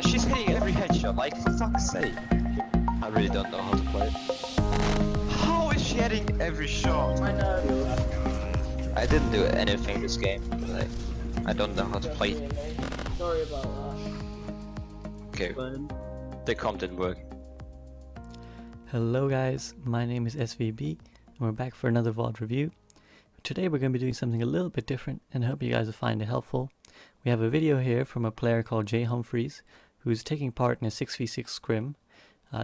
She's hitting every headshot, like for fuck's sake. I really don't know how to play it. How is she hitting every shot? I know. I didn't do anything this game. Like, I don't know how to play. Sorry about that. Okay, the comp didn't work. Hello guys, my name is SVB and we're back for another VOD review. Today we're going to be doing something a little bit different and I hope you guys will find it helpful. We have a video here from a player called JHumphreys who's taking part in a 6v6 scrim.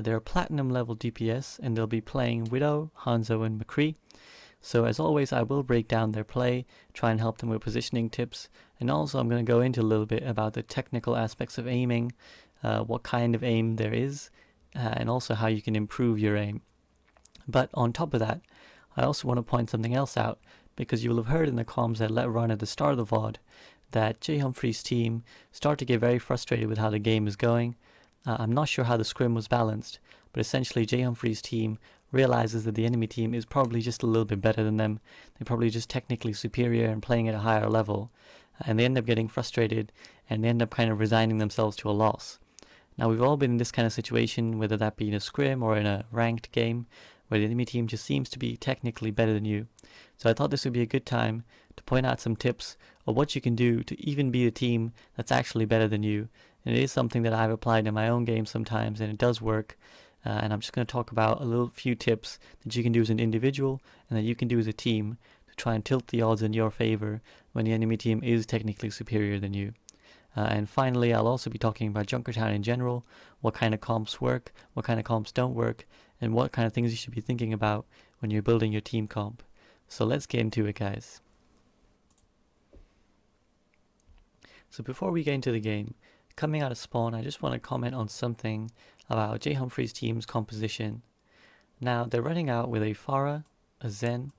They're a Platinum level DPS and they'll be playing Widow, Hanzo and Mcree. So as always I will break down their play, try and help them with positioning tips, and also I'm going to go into a little bit about the technical aspects of aiming, what kind of aim there is, and also how you can improve your aim. But on top of that, I also want to point something else out, because you will have heard in the comms that let run at the start of the VOD that JHumphreys' team start to get very frustrated with how the game is going. I'm not sure how the scrim was balanced, but essentially JHumphreys' team realizes that the enemy team is probably just a little bit better than them. They're probably just technically superior and playing at a higher level, and they end up getting frustrated and they end up kind of resigning themselves to a loss. Now we've all been in this kind of situation, whether that be in a scrim or in a ranked game, where the enemy team just seems to be technically better than you. So I thought this would be a good time to point out some tips of what you can do to even beat a team that's actually better than you. And it is something that I've applied in my own game sometimes, and it does work. And I'm just going to talk about a few tips that you can do as an individual and that you can do as a team to try and tilt the odds in your favor when the enemy team is technically superior than you. And finally, I'll also be talking about Junkertown in general, what kind of comps work, what kind of comps don't work, and what kind of things you should be thinking about when you're building your team comp. So let's get into it, guys. So before we get into the game, coming out of spawn, I just want to comment on something about JHumphreys' team's composition. Now, they're running out with a Pharah, a Zen,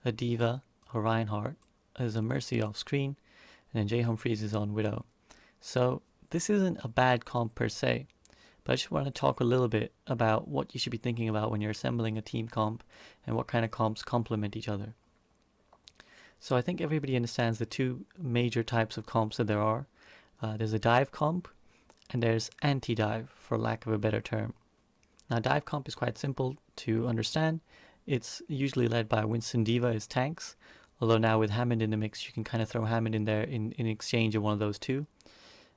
a D.Va, a Reinhardt, as a Mercy off screen, and then JHumphreys is on Widow. So this isn't a bad comp per se, but I just want to talk a little bit about what you should be thinking about when you're assembling a team comp and what kind of comps complement each other. So I think everybody understands the two major types of comps that there are. There's a dive comp and there's anti-dive, for lack of a better term. Now dive comp is quite simple to understand. It's usually led by Winston D.Va as tanks, although now with Hammond in the mix you can kind of throw Hammond in there in exchange of one of those two.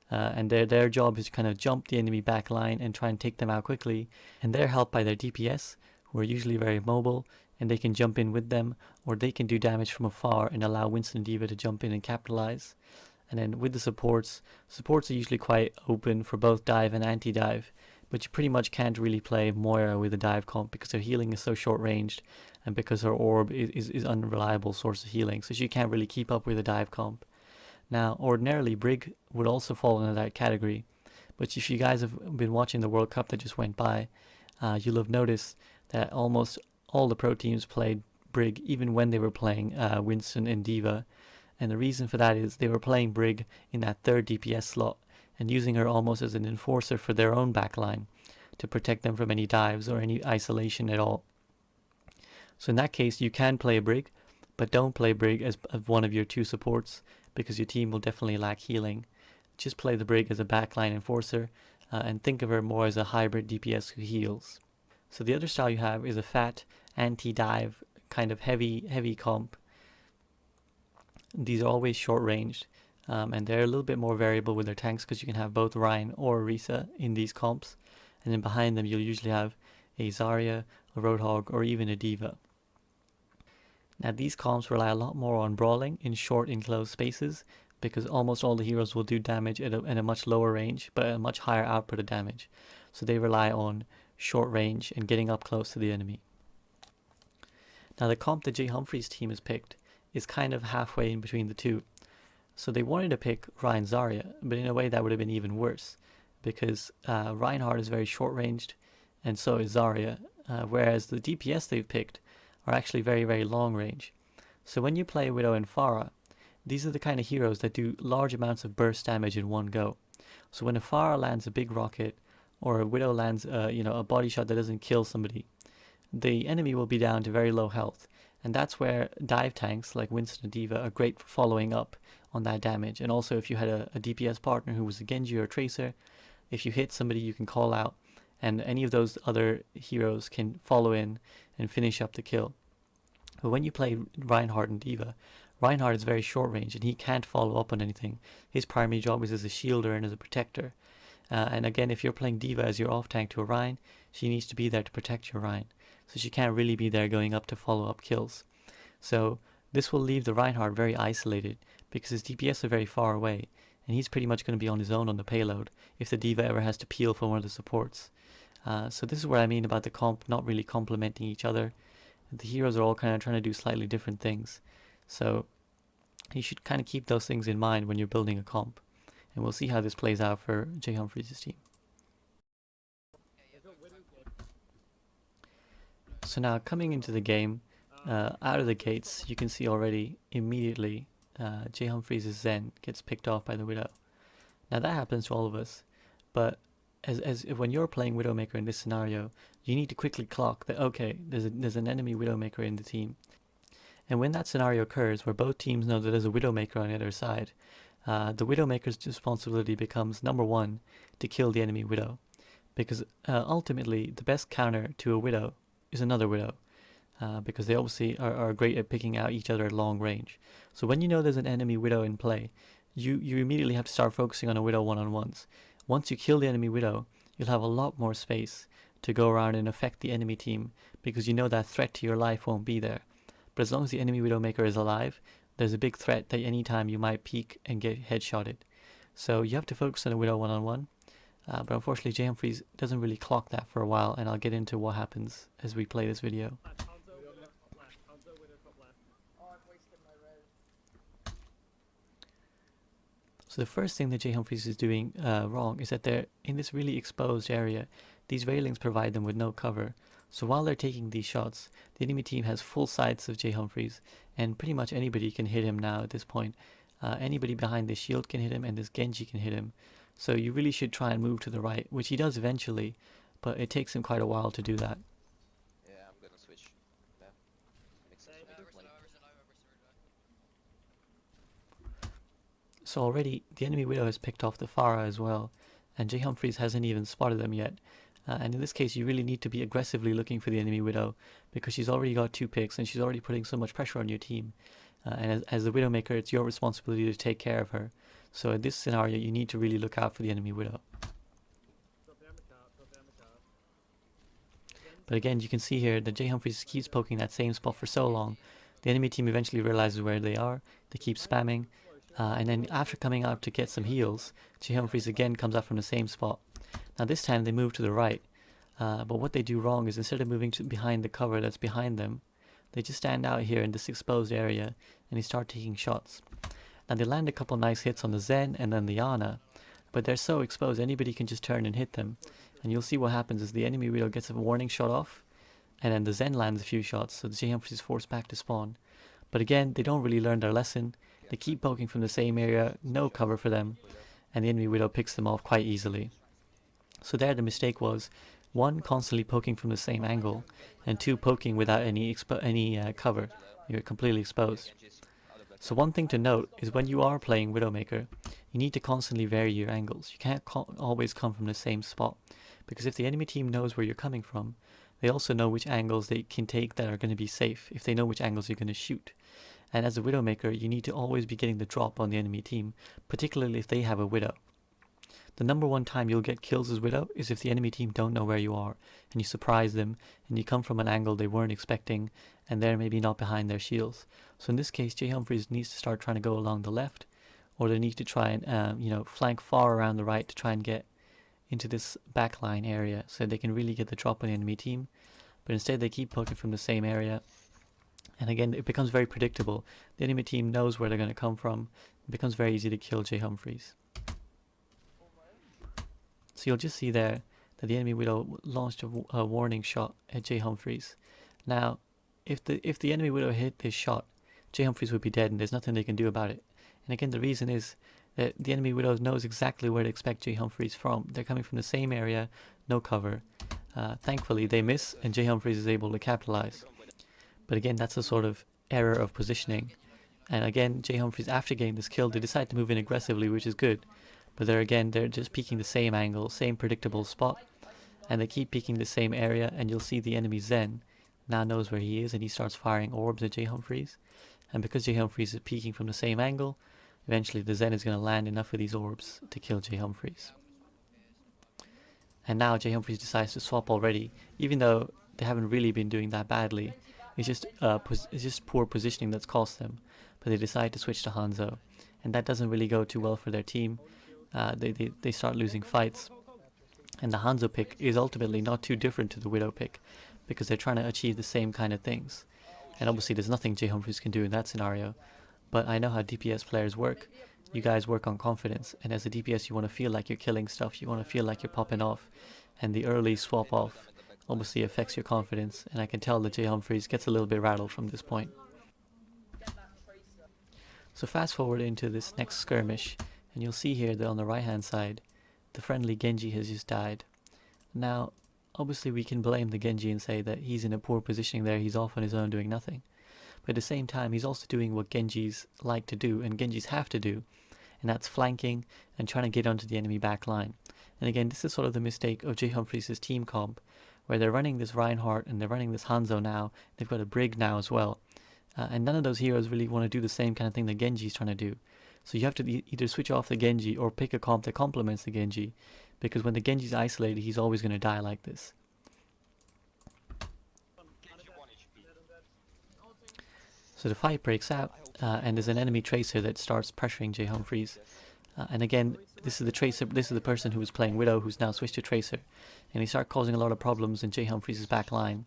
And their job is to kind of jump the enemy back line and try and take them out quickly, and they're helped by their DPS, who are usually very mobile, and they can jump in with them, or they can do damage from afar and allow Winston and D.Va to jump in and capitalize. And then with the supports are usually quite open for both dive and anti-dive, but you pretty much can't really play Moira with a dive comp because her healing is so short ranged, and because her orb is unreliable source of healing, so she can't really keep up with a dive comp. Now, ordinarily, Brig would also fall into that category, but if you guys have been watching the World Cup that just went by, you'll have noticed that almost all the pro teams played Brig, even when they were playing Winston and D.Va, and the reason for that is they were playing Brig in that third DPS slot, and using her almost as an enforcer for their own backline, to protect them from any dives or any isolation at all. So in that case, you can play Brig, but don't play Brig as one of your two supports, because your team will definitely lack healing. Just play the Brig as a backline enforcer, and think of her more as a hybrid DPS who heals. So the other style you have is a fat, anti-dive, kind of heavy comp. These are always short ranged, and they're a little bit more variable with their tanks, because you can have both Ryan or Orisa in these comps, and then behind them you'll usually have a Zarya, a Roadhog, or even a D.Va. Now these comps rely a lot more on brawling in short enclosed spaces, because almost all the heroes will do damage at a much lower range but a much higher output of damage, so they rely on short range and getting up close to the enemy. Now the comp that JHumphreys' team has picked is kind of halfway in between the two. So they wanted to pick Ryan Zarya, but in a way that would have been even worse, because Reinhardt is very short ranged and so is Zarya, whereas the DPS they've picked are actually very long range. So when you play Widow and Pharah, these are the kind of heroes that do large amounts of burst damage in one go. So when a Pharah lands a big rocket, or a Widow lands a body shot that doesn't kill somebody, the enemy will be down to very low health, and that's where dive tanks like Winston and D.Va are great for following up on that damage. And also if you had a DPS partner who was a Genji or a Tracer, if you hit somebody you can call out, and any of those other heroes can follow in and finish up the kill. But when you play Reinhardt and D.Va, Reinhardt is very short range and he can't follow up on anything. His primary job is as a shielder and as a protector. And again, if you're playing D.Va as your off tank to a Rein, she needs to be there to protect your Rein. So she can't really be there going up to follow up kills. So this will leave the Reinhardt very isolated because his DPS are very far away, and he's pretty much going to be on his own on the payload if the D.Va ever has to peel for one of the supports. So this is what I mean about the comp not really complementing each other. The heroes are all kind of trying to do slightly different things. So you should kind of keep those things in mind when you're building a comp. And we'll see how this plays out for JHumphreys' team. So now coming into the game, out of the gates, you can see already immediately JHumphreys' Zen gets picked off by the Widow. Now that happens to all of us, but as when you're playing Widowmaker in this scenario, you need to quickly clock that, okay, there's an enemy Widowmaker in the team. And when that scenario occurs, where both teams know that there's a Widowmaker on the other side, the Widowmaker's responsibility becomes, number one, to kill the enemy Widow. Because ultimately, the best counter to a Widow is another Widow. Because they obviously are great at picking out each other at long range. So when you know there's an enemy Widow in play, you immediately have to start focusing on a Widow one-on-ones. Once you kill the enemy Widow, you'll have a lot more space to go around and affect the enemy team, because you know that threat to your life won't be there. But as long as the enemy Widowmaker is alive, there's a big threat that any time you might peek and get headshotted. So you have to focus on a Widow one-on-one. But unfortunately, JHumphreys doesn't really clock that for a while, and I'll get into what happens as we play this video. So the first thing that JHumphreys is doing wrong is that they're in this really exposed area. These railings provide them with no cover. So while they're taking these shots, the enemy team has full sights of JHumphreys, and pretty much anybody can hit him now at this point. Anybody behind this shield can hit him, and this Genji can hit him. So you really should try and move to the right, which he does eventually, but it takes him quite a while to do that. Yeah, I'm gonna switch. Yeah. Makes sense. So already the enemy Widow has picked off the Pharah as well, and JHumphreys hasn't even spotted them yet. And in this case, you really need to be aggressively looking for the enemy Widow, because she's already got 2 picks and she's already putting so much pressure on your team. And as the Widowmaker, it's your responsibility to take care of her. So in this scenario, you need to really look out for the enemy Widow. But again, you can see here that JHumphreys keeps poking that same spot for so long. The enemy team eventually realizes where they are. They keep spamming. And then after coming out to get some heals, JHumphreys again comes out from the same spot. Now this time they move to the right. But what they do wrong is, instead of moving to behind the cover that's behind them, they just stand out here in this exposed area and they start taking shots. Now they land a couple nice hits on the Zen and then the Ana, but they're so exposed anybody can just turn and hit them. And you'll see what happens is the enemy Widow gets a warning shot off, and then the Zen lands a few shots, so the JHumphreys is forced back to spawn. But again, they don't really learn their lesson. They keep poking from the same area, no cover for them, and the enemy Widow picks them off quite easily. So there the mistake was, 1, constantly poking from the same angle, and 2, poking without any cover. You're completely exposed. So one thing to note is, when you are playing Widowmaker, you need to constantly vary your angles. You can't always come from the same spot, because if the enemy team knows where you're coming from, they also know which angles they can take that are going to be safe, if they know which angles you're going to shoot. And as a Widowmaker, you need to always be getting the drop on the enemy team, particularly if they have a Widow. The number one time you'll get kills as Widow is if the enemy team don't know where you are, and you surprise them, and you come from an angle they weren't expecting, and they're maybe not behind their shields. So in this case, JHumphreys needs to start trying to go along the left, or they need to try and flank far around the right to try and get into this backline area, so they can really get the drop on the enemy team. But instead they keep poking from the same area, and again it becomes very predictable. The enemy team knows where they're going to come from. It becomes very easy to kill JHumphreys. So you'll just see there that the enemy Widow launched a warning shot at JHumphreys. Now, if the enemy Widow hit this shot, JHumphreys would be dead, and there's nothing they can do about it. And again, the reason is that the enemy Widow knows exactly where to expect JHumphreys from. They're coming from the same area, no cover. Thankfully, they miss, and JHumphreys is able to capitalize. But again, that's a sort of error of positioning. And again, JHumphreys, after getting this kill, they decide to move in aggressively, which is good. But they're just peeking the same angle, same predictable spot, and they keep peeking the same area, and you'll see the enemy Zen now knows where he is, and he starts firing orbs at JHumphreys. And because JHumphreys is peeking from the same angle, eventually the Zen is going to land enough of these orbs to kill JHumphreys. And now JHumphreys decides to swap already, even though they haven't really been doing that badly. It's just poor positioning that's cost them. But they decide to switch to Hanzo, and that doesn't really go too well for their team. They start losing fights, and the Hanzo pick is ultimately not too different to the Widow pick, because they're trying to achieve the same kind of things. And obviously there's nothing JHumphreys can do in that scenario, but I know how DPS players work. You guys work on confidence, and as a DPS you want to feel like you're killing stuff, you want to feel like you're popping off, and the early swap off obviously affects your confidence, and I can tell that JHumphreys gets a little bit rattled from this point. So fast forward into this next skirmish, and you'll see here that on the right hand side the friendly Genji has just died. Now obviously we can blame the Genji and say that he's in a poor positioning there, he's off on his own doing nothing. But at the same time he's also doing what Genjis like to do and Genjis have to do, and that's flanking and trying to get onto the enemy back line. And again, this is sort of the mistake of JHumphreys' team comp, where they're running this Reinhardt and they're running this Hanzo now, they've got a Brig now as well. And none of those heroes really want to do the same kind of thing that Genji's trying to do. So you have to either switch off the Genji or pick a comp that complements the Genji, because when the Genji's isolated, he's always going to die like this. So the fight breaks out, and there's an enemy tracer that starts pressuring JHumphreys. And again, this is the tracer. This is the person who was playing Widow, who's now switched to tracer, and he starts causing a lot of problems in JHumphreys' back line.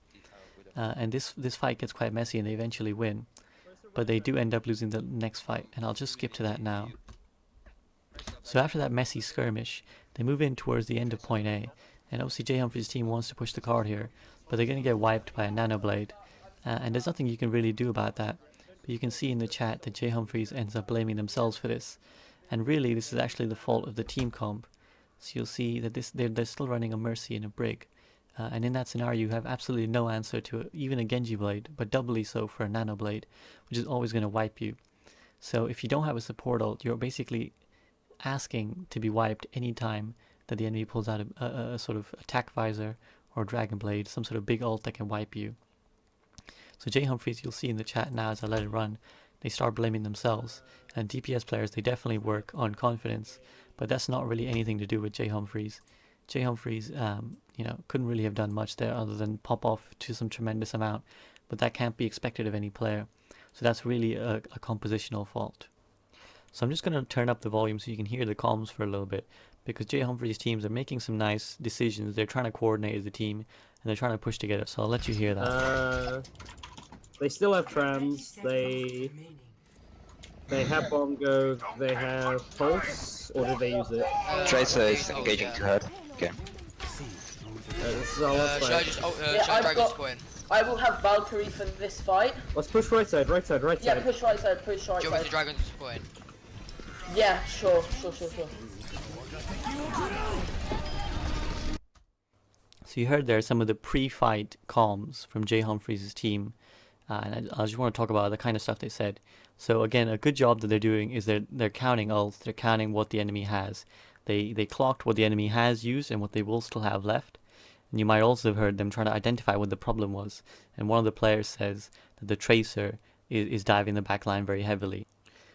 And this fight gets quite messy, and they eventually win. But they do end up losing the next fight, and I'll just skip to that now. So after that messy skirmish, they move in towards the end of point A, and obviously JHumphreys' team wants to push the card here, but they're going to get wiped by a Nanoblade, and there's nothing you can really do about that. But you can see in the chat that JHumphreys ends up blaming themselves for this, and really this is actually the fault of the team comp. So you'll see that they're still running a Mercy and a Brig, and in that scenario you have absolutely no answer to even a Genji Blade, but doubly so for a Nanoblade, which is always going to wipe you. So if you don't have a support ult, you're basically asking to be wiped anytime that the enemy pulls out a sort of attack visor or Dragon Blade, some sort of big ult that can wipe you. So JHumphreys, you'll see in the chat now as I let it run, they start blaming themselves. And DPS players, they definitely work on confidence, but that's not really anything to do with JHumphreys. JHumphreys, couldn't really have done much there other than pop off to some tremendous amount, but that can't be expected of any player. So that's really a compositional fault. So I'm just going to turn up the volume so you can hear the comms for a little bit, because JHumphreys' teams are making some nice decisions. They're trying to coordinate as a team, and they're trying to push together, so I'll let you hear that. They still have trams, they have bomb go, they have pulse, or did they use it? Tracer is engaging too hard. Okay. This is our last Should I fight. just I've Dragon's got- go in? I will have Valkyrie for this fight. Let's push right side, right side, right Yeah, side. push right side, push right Do you want me side. to Dragon's go in? Yeah, sure. So you heard there some of the pre-fight comms from JHumphreys' team, and I just want to talk about the kind of stuff they said. So again, a good job that they're doing is they're counting ults, they're counting what the enemy has. They clocked what the enemy has used and what they will still have left. And you might also have heard them trying to identify what the problem was. And one of the players says that the tracer is diving the backline very heavily.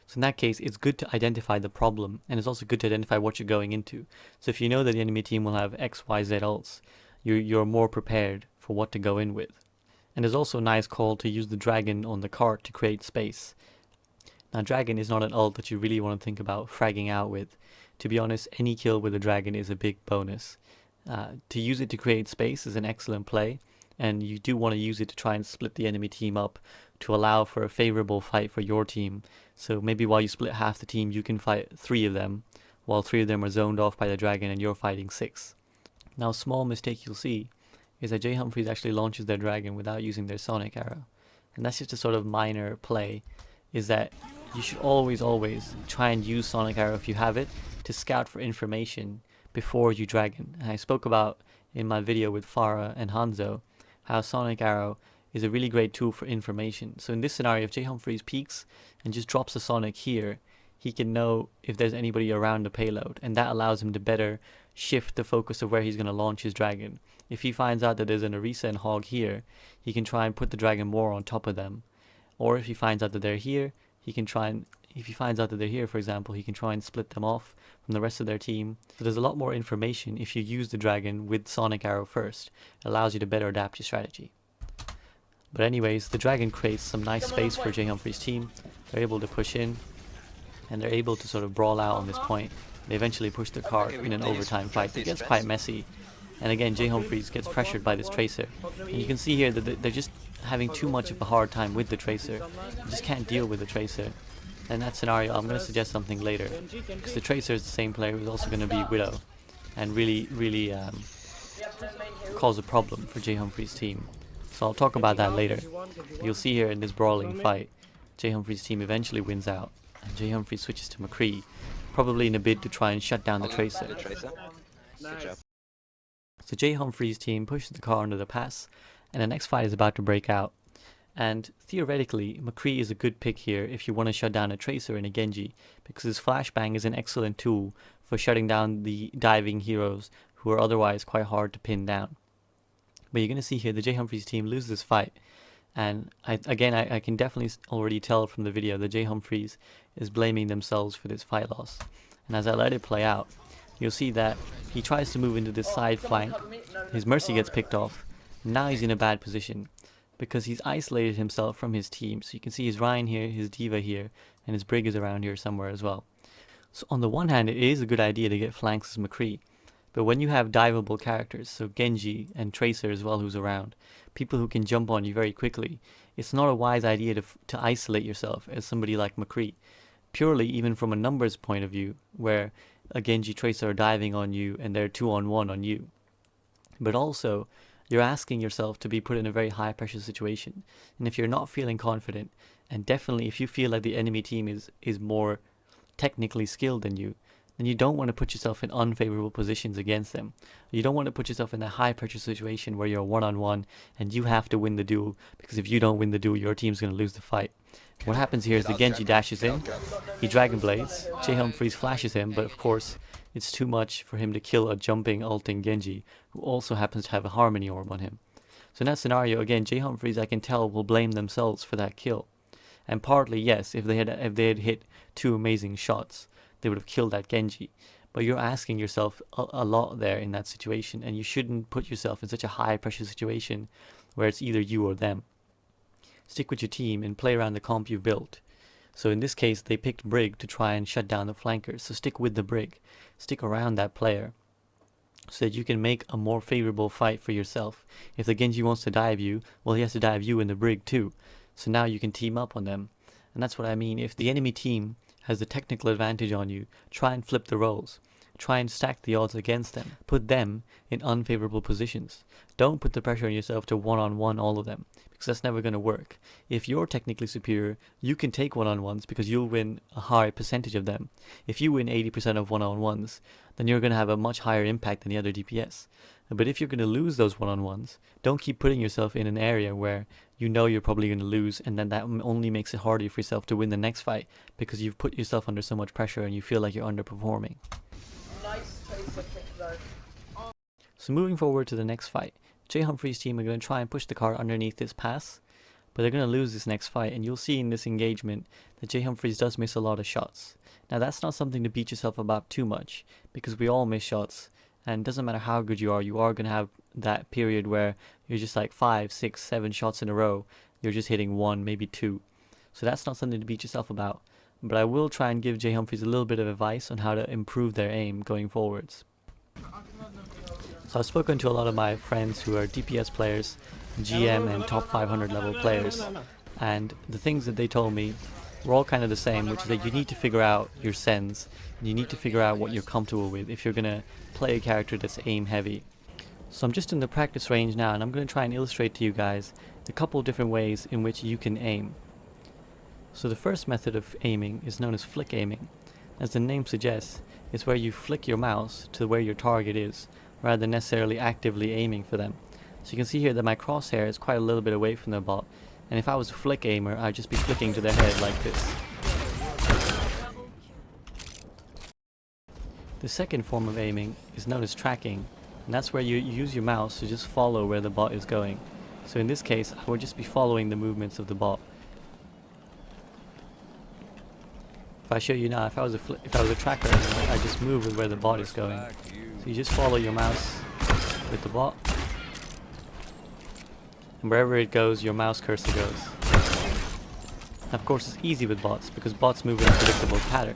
So in that case, it's good to identify the problem, and it's also good to identify what you're going into. So if you know that the enemy team will have X, Y, Z ults, you're more prepared for what to go in with. And there's also a nice call to use the dragon on the cart to create space. Now dragon is not an ult that you really want to think about fragging out with. To be honest, any kill with a dragon is a big bonus. To use it to create space is an excellent play, and you do want to use it to try and split the enemy team up to allow for a favorable fight for your team. So maybe while you split half the team, you can fight 3 of them, while 3 of them are zoned off by the dragon and you're fighting 6. Now a small mistake you'll see is that JHumphreys actually launches their dragon without using their sonic arrow. And that's just a sort of minor play, is that you should always try and use sonic arrow if you have it to scout for information before you dragon. And I spoke about in my video with Farah and Hanzo how sonic arrow is a really great tool for information. So in this scenario, if JHumphreys peeks and just drops a sonic here, he can know if there's anybody around the payload, and that allows him to better shift the focus of where he's going to launch his dragon. If he finds out that there's an Orisa and Hog here, he can try and put the dragon more on top of them. Or if he finds out that they're here, he can try and, if he finds out that they're here, for example, he can try and split them off from the rest of their team. So there's a lot more information if you use the dragon with Sonic Arrow first. It allows you to better adapt your strategy. But anyways, the dragon creates some nice space for JHumphreys' team. They're able to push in, and they're able to sort of brawl out on this point. They eventually push the cart in an overtime fight. It gets quite messy. And again, JHumphreys gets pressured by this Tracer. And you can see here that they're just having too much of a hard time with the Tracer. They just can't deal with the Tracer. In that scenario, I'm going to suggest something later. Because the Tracer is the same player who's also going to be Widow. And really cause a problem for JHumphreys' team. So I'll talk about that later. You'll see here in this brawling fight, JHumphreys' team eventually wins out. And JHumphreys switches to McCree, probably in a bid to try and shut down the Tracer. Good job. So JHumphreys' team pushes the car under the pass, and the next fight is about to break out. And theoretically, McCree is a good pick here if you want to shut down a Tracer and a Genji, because his flashbang is an excellent tool for shutting down the diving heroes who are otherwise quite hard to pin down. But you're going to see here the JHumphreys' team lose this fight. And I can definitely already tell from the video that JHumphreys is blaming themselves for this fight loss. And as I let it play out, you'll see that he tries to move into this side flank. His Mercy gets picked off. Now he's in a bad position because he's isolated himself from his team. So you can see his Ryan here, his Diva here, and his Brig is around here somewhere as well. So on the one hand, it is a good idea to get flanks as McCree. But when you have diveable characters, so Genji and Tracer as well who's around, people who can jump on you very quickly, it's not a wise idea to isolate yourself as somebody like McCree. Purely even from a numbers point of view, where a Genji Tracer are diving on you and they're 2-on-1 on you. But also, you're asking yourself to be put in a very high pressure situation. And if you're not feeling confident, and definitely if you feel like the enemy team is more technically skilled than you, then you don't want to put yourself in unfavorable positions against them. You don't want to put yourself in a high pressure situation where you're one-on-one and you have to win the duel, because if you don't win the duel, your team's going to lose the fight. What happens here is the Genji dashes in, he Dragon Blades, JHumphreys flashes him, but of course it's too much for him to kill a jumping ulting Genji, who also happens to have a Harmony Orb on him. So in that scenario, again, JHumphreys, I can tell, will blame themselves for that kill. And partly, yes, if they had hit 2 amazing shots, they would have killed that Genji. But you're asking yourself a lot there in that situation, and you shouldn't put yourself in such a high pressure situation where it's either you or them. Stick with your team and play around the comp you've built. So in this case, they picked Brig to try and shut down the flankers, so stick with the Brig. Stick around that player so that you can make a more favorable fight for yourself. If the Genji wants to dive you, well, he has to dive you in the Brig too. So now you can team up on them. And that's what I mean. If the enemy team has the technical advantage on you, try and flip the roles. Try and stack the odds against them. Put them in unfavorable positions. Don't put the pressure on yourself to one-on-one all of them, because that's never going to work. If you're technically superior, you can take one-on-ones because you'll win a high percentage of them. If you win 80% of one-on-ones, then you're going to have a much higher impact than the other DPS. But if you're going to lose those one-on-ones, don't keep putting yourself in an area where you know you're probably going to lose, and then that only makes it harder for yourself to win the next fight because you've put yourself under so much pressure and you feel like you're underperforming. Nice Tracer pick though. So moving forward to the next fight, JHumphreys' team are going to try and push the car underneath this pass, but they're going to lose this next fight, and you'll see in this engagement that JHumphreys does miss a lot of shots. Now that's not something to beat yourself about too much, because we all miss shots, and it doesn't matter how good you are going to have that period where you're just like 5, 6, 7 shots in a row, you're just hitting 1, maybe 2. So that's not something to beat yourself about. But I will try and give JHumphreys a little bit of advice on how to improve their aim going forwards. So I've spoken to a lot of my friends who are DPS players, GM and top 500 level players, and the things that they told me were all kind of the same, which is that you need to figure out your sends, and you need to figure out what you're comfortable with if you're going to play a character that's aim heavy. So I'm just in the practice range now, and I'm going to try and illustrate to you guys a couple of different ways in which you can aim. So the first method of aiming is known as flick aiming. As the name suggests, it's where you flick your mouse to where your target is, rather than necessarily actively aiming for them. So you can see here that my crosshair is quite a little bit away from the bot, and if I was a flick aimer, I'd just be flicking to their head like this. The second form of aiming is known as tracking, and that's where you use your mouse to just follow where the bot is going. So in this case, I would just be following the movements of the bot. If I show you now, if I was a tracker, I just move with where the bot is going. So you just follow your mouse with the bot, and wherever it goes, your mouse cursor goes. Now, of course, it's easy with bots because bots move in a predictable pattern,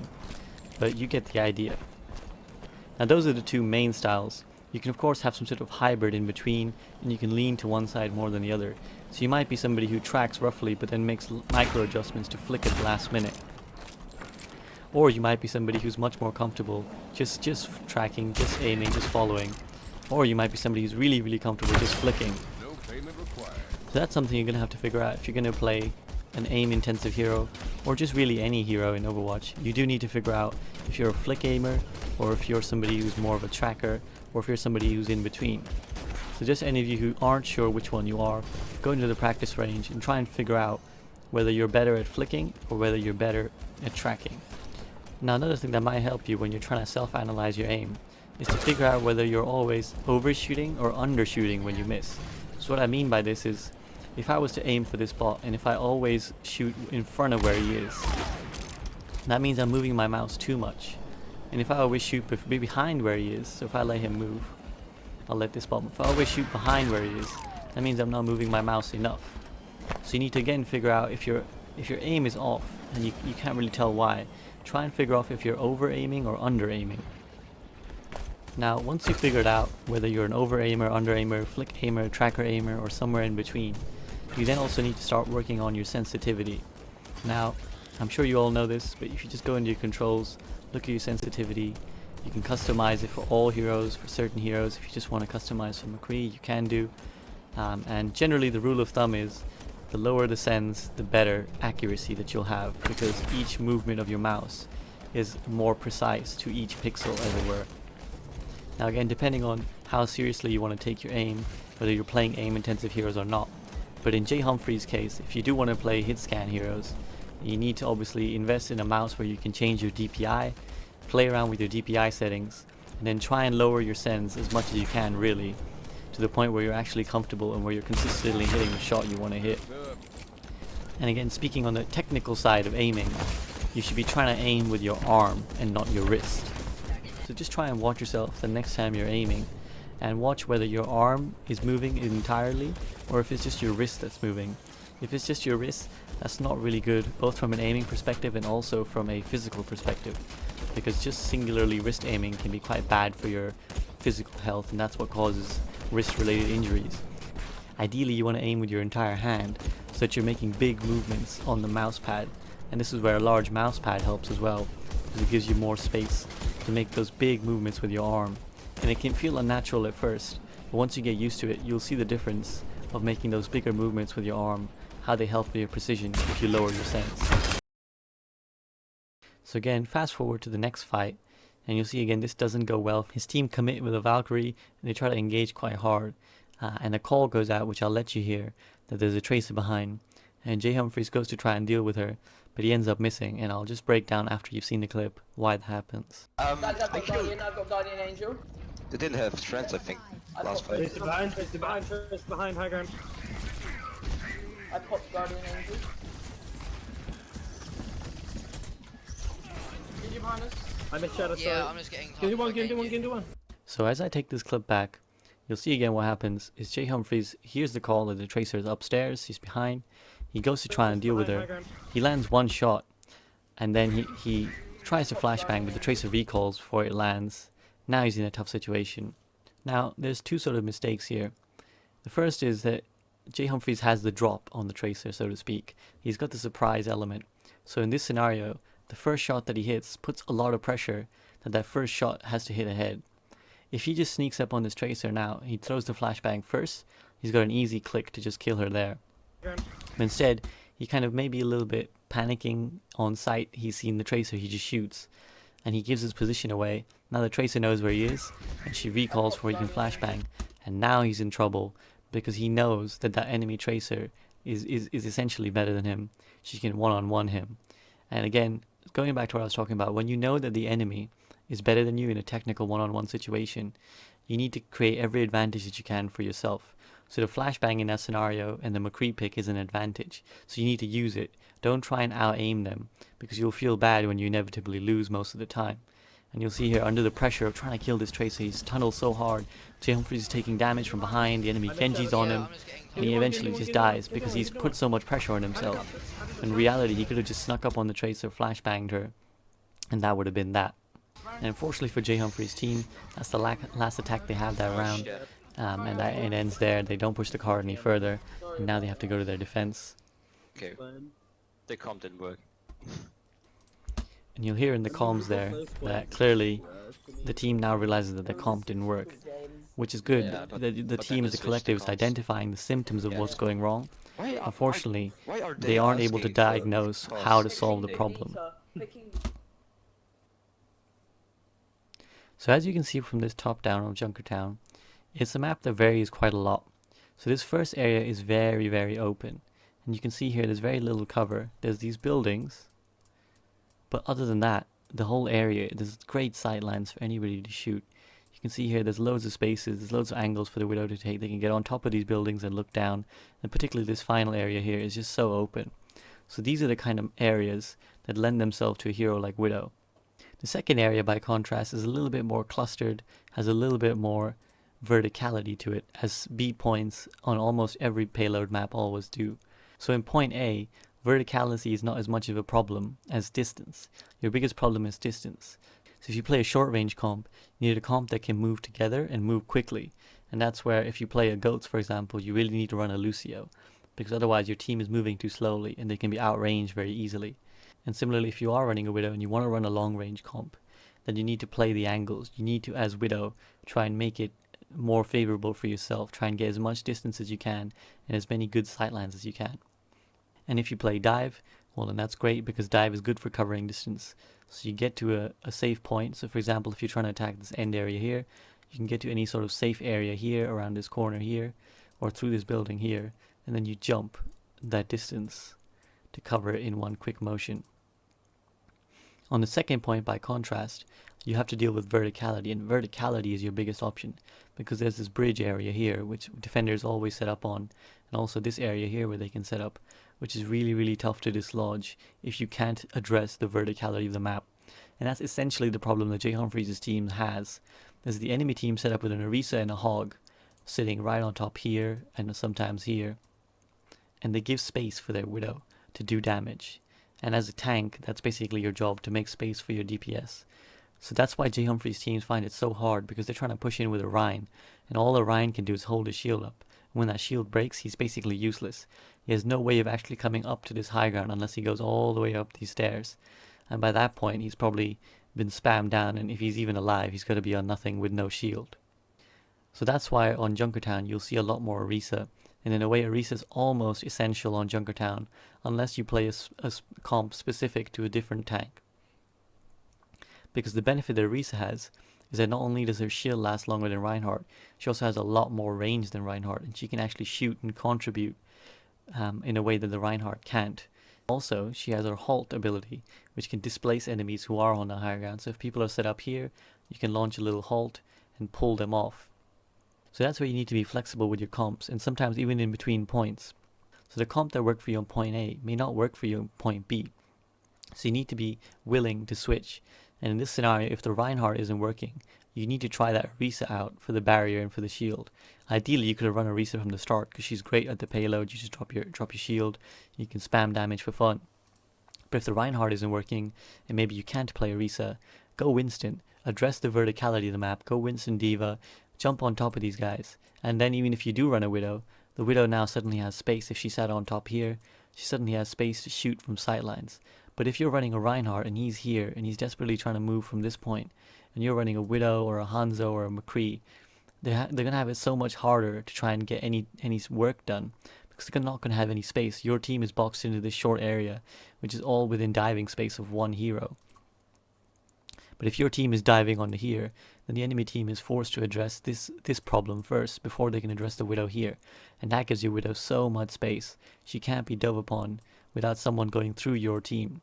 but you get the idea. Now those are the two main styles. You can of course have some sort of hybrid in between, and you can lean to one side more than the other. So you might be somebody who tracks roughly but then makes micro adjustments to flick at the last minute. Or you might be somebody who's much more comfortable just tracking, just aiming, just following. Or you might be somebody who's really comfortable just flicking. So that's something you're going to have to figure out if you're going to play an aim intensive hero, or just really any hero in Overwatch. You do need to figure out if you're a flick aimer, or if you're somebody who's more of a tracker, or if you're somebody who's in between. So just any of you who aren't sure which one you are, go into the practice range and try and figure out whether you're better at flicking or whether you're better at tracking. Now another thing that might help you when you're trying to self-analyze your aim is to figure out whether you're always overshooting or undershooting when you miss. So what I mean by this is, if I was to aim for this bot and if I always shoot in front of where he is, that means I'm moving my mouse too much. And if I always shoot behind where he is, so if I let him move, I'll let this bot move. If I always shoot behind where he is, that means I'm not moving my mouse enough. So you need to again figure out if your aim is off and you can't really tell why. Try and figure out if you're over aiming or under aiming. Now once you've figured out whether you're an over aimer, under aimer, flick aimer, tracker aimer, or somewhere in between, you then also need to start working on your sensitivity. Now I'm sure you all know this, but if you just go into your controls, look at your sensitivity, you can customize it for all heroes, for certain heroes. If you just want to customize for Mcree, you can do. And generally the rule of thumb is the lower the sens, the better accuracy that you'll have, because each movement of your mouse is more precise to each pixel, as it were. Now again, depending on how seriously you want to take your aim, whether you're playing aim intensive heroes or not. But in JHumphreys' case, if you do want to play hit scan heroes, you need to obviously invest in a mouse where you can change your DPI, play around with your DPI settings, and then try and lower your sens as much as you can, really, to the point where you're actually comfortable and where you're consistently hitting the shot you want to hit. And again, speaking on the technical side of aiming, you should be trying to aim with your arm and not your wrist. So just try and watch yourself the next time you're aiming, and watch whether your arm is moving entirely or if it's just your wrist that's moving. If it's just your wrist, that's not really good, both from an aiming perspective and also from a physical perspective, because just singularly wrist aiming can be quite bad for your physical health, and that's what causes wrist related injuries. Ideally you want to aim with your entire hand so that you're making big movements on the mouse pad, and this is where a large mouse pad helps as well, because it gives you more space to make those big movements with your arm. And it can feel unnatural at first, but once you get used to it, you'll see the difference of making those bigger movements with your arm, how they help with your precision if you lower your sens. So again, fast forward to the next fight, and you'll see again this doesn't go well. His team commit with a Valkyrie, and they try to engage quite hard, and a call goes out, which I'll let you hear, that there's a Tracer behind, and JHumphreys goes to try and deal with her, but he ends up missing, and I'll just break down after you've seen the clip why that happens. Guys, I've got Guardian, I've got Guardian Angel. They didn't have strength, I think, last fight. Tracer behind, high ground. I popped Guardian Angel. Did you behind us? I missed Shadow. Yeah, I'm just getting. Get one. So as I take this clip back, you'll see again what happens is JHumphreys hears the call that the Tracer is upstairs, he's behind. He goes to try and deal with her. He lands one shot, and then he tries to flashbang, but the Tracer recalls before it lands. Now he's in a tough situation. Now there's two sort of mistakes here. The first is that JHumphreys has the drop on the Tracer, so to speak. He's got the surprise element. So in this scenario, the first shot that he hits puts a lot of pressure that first shot has to hit ahead. If he just sneaks up on this Tracer now, he throws the flashbang first, he's got an easy click to just kill her there. But instead, he kind of maybe a little bit panicking on sight, he's seen the Tracer, he just shoots, and he gives his position away. Now the Tracer knows where he is, and she recalls before he can flashbang, and now he's in trouble, because he knows that enemy Tracer is essentially better than him. She can one-on-one him. And again, going back to what I was talking about, when you know that the enemy is better than you in a technical one-on-one situation, you need to create every advantage that you can for yourself. So the flashbang in that scenario and the McCree pick is an advantage. So you need to use it. Don't try and out-aim them, because you'll feel bad when you inevitably lose most of the time. And you'll see here, under the pressure of trying to kill this Tracer, he's tunneled so hard. JHumphreys is taking damage from behind, the enemy Genji's on him, and he eventually just dies because he's put so much pressure on himself. In reality, he could have just snuck up on the Tracer, flashbanged her, and that would have been that. And unfortunately for JHumphreys' team, that's the last attack they have that round. And it ends there. They don't push the card any further, and now they have to go to their defense. Okay. The comp didn't work. And you'll hear in the comms there that clearly the team now realizes that the comp didn't work, which is good. Yeah, The team as a collective is identifying the symptoms of what's going wrong. Why Unfortunately, are they aren't able to asking for diagnose cost? how to solve the problem. So as you can see from this top down of Junkertown, it's a map that varies quite a lot. So this first area is very, very open. And you can see here there's very little cover. There's these buildings. But other than that, the whole area, there's great sight lines for anybody to shoot. You can see here there's loads of spaces, there's loads of angles for the Widow to take. They can get on top of these buildings and look down. And particularly this final area here is just so open. So these are the kind of areas that lend themselves to a hero like Widow. The second area, by contrast, is a little bit more clustered, has a little bit more verticality to it, as B points on almost every payload map always do. So in point A, verticality is not as much of a problem as distance. Your biggest problem is distance. So if you play a short range comp, you need a comp that can move together and move quickly. And that's where, if you play a Goats, for example, you really need to run a Lucio, because otherwise your team is moving too slowly and they can be outranged very easily. And similarly, if you are running a Widow and you want to run a long range comp, then you need to play the angles. You need to, as Widow, try and make it more favorable for yourself. Try and get as much distance as you can and as many good sightlines as you can. And if you play Dive, well, then that's great, because Dive is good for covering distance. So you get to a safe point. So for example, if you're trying to attack this end area here, you can get to any sort of safe area here, around this corner here, or through this building here, and then you jump that distance to cover it in one quick motion. On the second point, by contrast, you have to deal with verticality, and verticality is your biggest option, because there's this bridge area here which defenders always set up on, and also this area here where they can set up, which is really, really tough to dislodge if you can't address the verticality of the map. And that's essentially the problem that JHumphreys' team has. There's the enemy team set up with an Orisa and a Hog sitting right on top here and sometimes here, and they give space for their Widow to do damage. And as a tank, that's basically your job, to make space for your DPS. So that's why JHumphreys' teams find it so hard, because they're trying to push in with Orion, and all Orion can do is hold his shield up. When that shield breaks, he's basically useless. He has no way of actually coming up to this high ground unless he goes all the way up these stairs. And by that point, he's probably been spammed down, and if he's even alive, he's going to be on nothing with no shield. So that's why on Junkertown, you'll see a lot more Orisa. And in a way, Orisa is almost essential on Junkertown, unless you play a comp specific to a different tank. Because the benefit that Orisa has is that not only does her shield last longer than Reinhardt, she also has a lot more range than Reinhardt, and she can actually shoot and contribute in a way that the Reinhardt can't. Also, she has her halt ability, which can displace enemies who are on the higher ground. So if people are set up here, you can launch a little halt and pull them off. So that's where you need to be flexible with your comps, and sometimes even in between points. So the comp that worked for you on point A may not work for you on point B. So you need to be willing to switch. And in this scenario, if the Reinhardt isn't working, you need to try that Orisa out for the barrier and for the shield. Ideally, you could have run Orisa from the start, because she's great at the payload. You just drop your shield, you can spam damage for fun. But if the Reinhardt isn't working, and maybe you can't play Orisa, go Winston, address the verticality of the map, go Winston Diva, jump on top of these guys. And then even if you do run a Widow, the Widow now suddenly has space. If she sat on top here, she suddenly has space to shoot from sightlines. But if you're running a Reinhardt and he's here and he's desperately trying to move from this point, and you're running a Widow or a Hanzo or a McCree, they're going to have it so much harder to try and get any work done, because they're not going to have any space. Your team is boxed into this short area, which is all within diving space of one hero. But if your team is diving onto here, then the enemy team is forced to address this problem first before they can address the Widow here. And that gives your Widow so much space. She can't be dove upon without someone going through your team.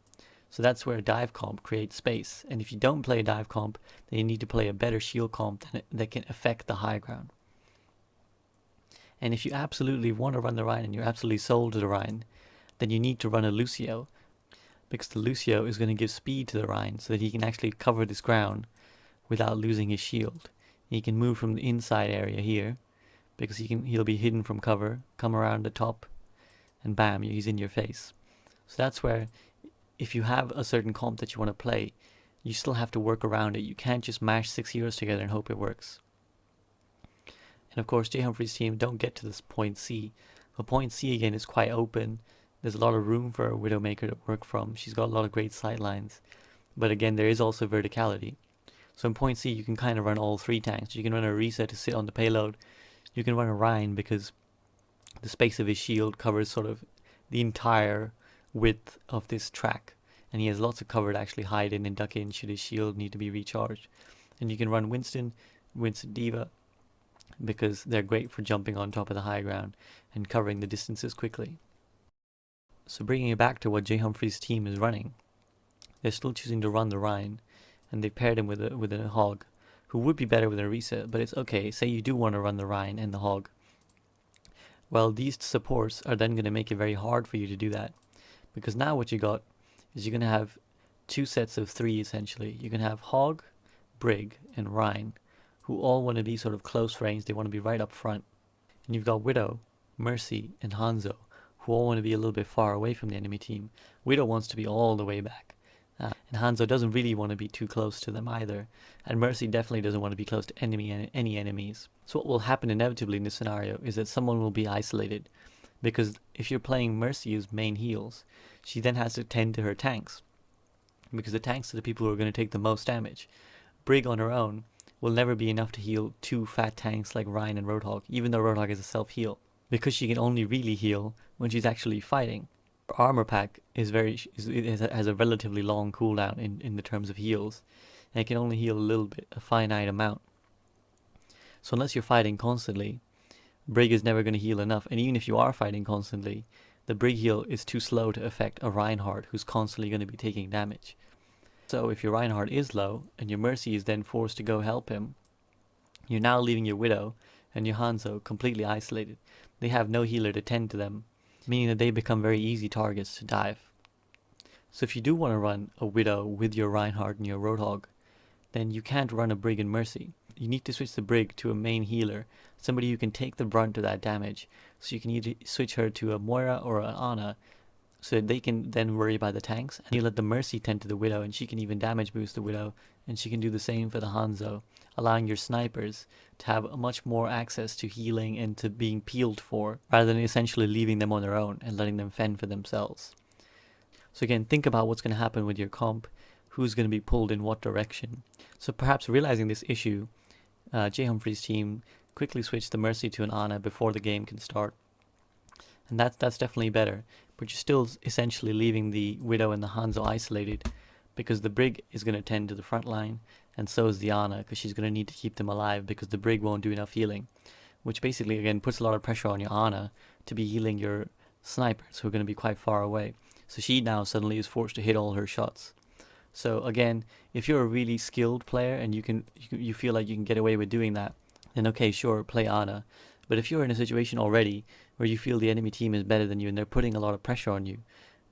So that's where a dive comp creates space. And if you don't play a dive comp, then you need to play a better shield comp that can affect the high ground. And if you absolutely want to run the Rhine and you're absolutely sold to the Rhine, then you need to run a Lucio, because the Lucio is going to give speed to the Rhine so that he can actually cover this ground without losing his shield. He can move from the inside area here, because he'll be hidden from cover, come around the top, and bam, he's in your face. So that's where, if you have a certain comp that you want to play, you still have to work around it. You can't just mash 6 heroes together and hope it works. And of course, JHumphreys' team don't get to this point C. But point C again is quite open. There's a lot of room for a Widowmaker to work from. She's got a lot of great sight lines. But again, there is also verticality. So in point C, you can kind of run all 3 tanks. You can run a Reset to sit on the payload. You can run a Rhine because the space of his shield covers sort of the entire width of this track. And he has lots of cover to actually hide in and duck in should his shield need to be recharged. And you can run Winston Diva, because they're great for jumping on top of the high ground and covering the distances quickly. So bringing it back to what JHumphreys' team is running, they're still choosing to run the Rhine, and they've paired him with a Hog, who would be better with a Reset, but it's okay. Say you do want to run the Rhine and the Hog. Well, these supports are then going to make it very hard for you to do that, because now what you got is you're going to have 2 sets of 3 essentially. You can have Hog, Brig, and Rhine, who all want to be sort of close range. They want to be right up front. And you've got Widow, Mercy, and Hanzo, who all want to be a little bit far away from the enemy team. Widow wants to be all the way back. And Hanzo doesn't really want to be too close to them either. And Mercy definitely doesn't want to be close to any enemies. So what will happen inevitably in this scenario is that someone will be isolated. Because if you're playing Mercy as main heals, she then has to tend to her tanks. Because the tanks are the people who are going to take the most damage. Brig on her own will never be enough to heal 2 fat tanks like Rhine and Roadhog, even though Roadhog is a self-heal, because she can only really heal when she's actually fighting. Her armor pack has a relatively long cooldown in the terms of heals, and it can only heal a little bit, a finite amount. So unless you're fighting constantly, Brig is never going to heal enough, and even if you are fighting constantly, the Brig heal is too slow to affect a Reinhardt who's constantly going to be taking damage. So if your Reinhardt is low, and your Mercy is then forced to go help him, you're now leaving your Widow and your Hanzo completely isolated. They have no healer to tend to them, meaning that they become very easy targets to dive. So if you do want to run a Widow with your Reinhardt and your Roadhog, then you can't run a Brig and Mercy. You need to switch the Brig to a main healer, somebody who can take the brunt of that damage. So you can either switch her to a Moira or an Ana, so they can then worry about the tanks, and you let the Mercy tend to the Widow, and she can even damage boost the Widow, and she can do the same for the Hanzo, allowing your snipers to have much more access to healing and to being peeled for, rather than essentially leaving them on their own and letting them fend for themselves. So again, think about what's going to happen with your comp, who's going to be pulled in what direction. So perhaps realizing this issue, JHumphreys' team quickly switched the Mercy to an Ana before the game can start. And that's definitely better, but you're still essentially leaving the Widow and the Hanzo isolated, because the Brig is going to tend to the front line, and so is the Ana, because she's going to need to keep them alive because the Brig won't do enough healing, which basically again puts a lot of pressure on your Ana to be healing your snipers who are going to be quite far away. So she now suddenly is forced to hit all her shots. So again, if you're a really skilled player and you feel like you can get away with doing that, then okay, sure, play Ana. But if you're in a situation already where you feel the enemy team is better than you and they're putting a lot of pressure on you,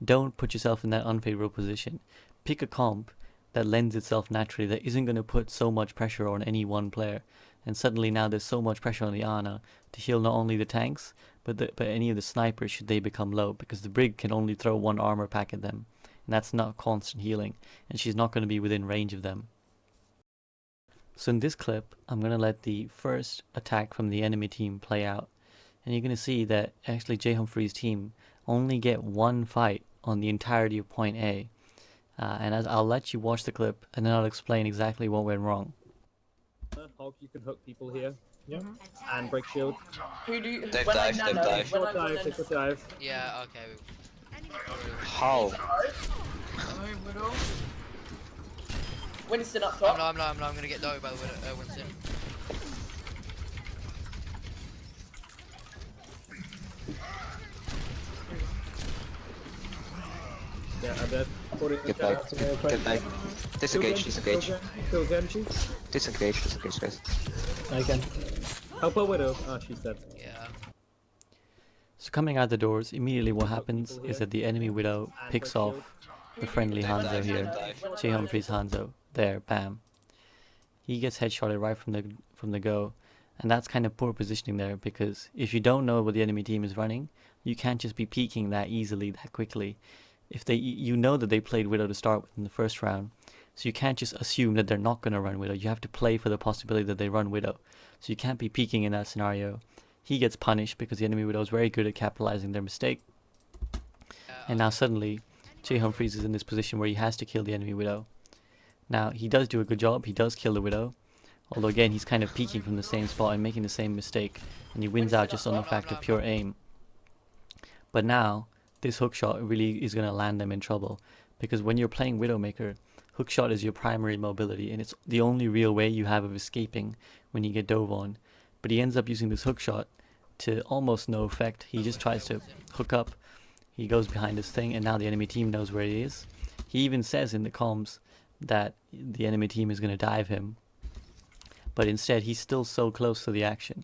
don't put yourself in that unfavorable position. Pick a comp that lends itself naturally, that isn't going to put so much pressure on any one player. And suddenly now there's so much pressure on the Ana to heal not only the tanks, but any of the snipers should they become low, because the Brig can only throw 1 armor pack at them. And that's not constant healing, and she's not going to be within range of them. So in this clip, I'm going to let the first attack from the enemy team play out. And you're going to see that actually JHumphreys' team only get 1 fight on the entirety of point A. And I'll let you watch the clip, and then I'll explain exactly what went wrong. Hog, you can hook people here. Yep. And break shield. Who do you... They've when I dived, nano, they've dived. when Short I dive, take a dive. Yeah, okay. How? Winston up top. I'm gonna get low by the Winston. Yeah, I'm dead. Get back. Get back. Disengage, disengage. Kill Genji. Disengage, disengage, guys. I can. Help her Widow. Ah, she's dead. Yeah. So coming out the doors, immediately what happens is that the enemy Widow picks off the friendly Hanzo here. JHumphreys Hanzo. There, bam. He gets headshotted right from the go. And that's kind of poor positioning there, because if you don't know what the enemy team is running, you can't just be peeking that easily, that quickly. If you know that they played Widow to start with in the first round, so you can't just assume that they're not going to run Widow. You have to play for the possibility that they run Widow. So you can't be peeking in that scenario. He gets punished because the enemy Widow is very good at capitalizing their mistake. And now suddenly, JHumphreys is in this position where he has to kill the enemy Widow. Now, he does do a good job. He does kill the Widow. Although again, he's kind of peeking from the same spot and making the same mistake. And he wins out just on the fact of pure aim. But now, this hookshot really is going to land them in trouble. Because when you're playing Widowmaker, hookshot is your primary mobility. And it's the only real way you have of escaping when you get dove on. But he ends up using this hookshot to almost no effect. He just tries to hook up. He goes behind his thing, and now the enemy team knows where he is. He even says in the comms that the enemy team is going to dive him. But instead, he's still so close to the action.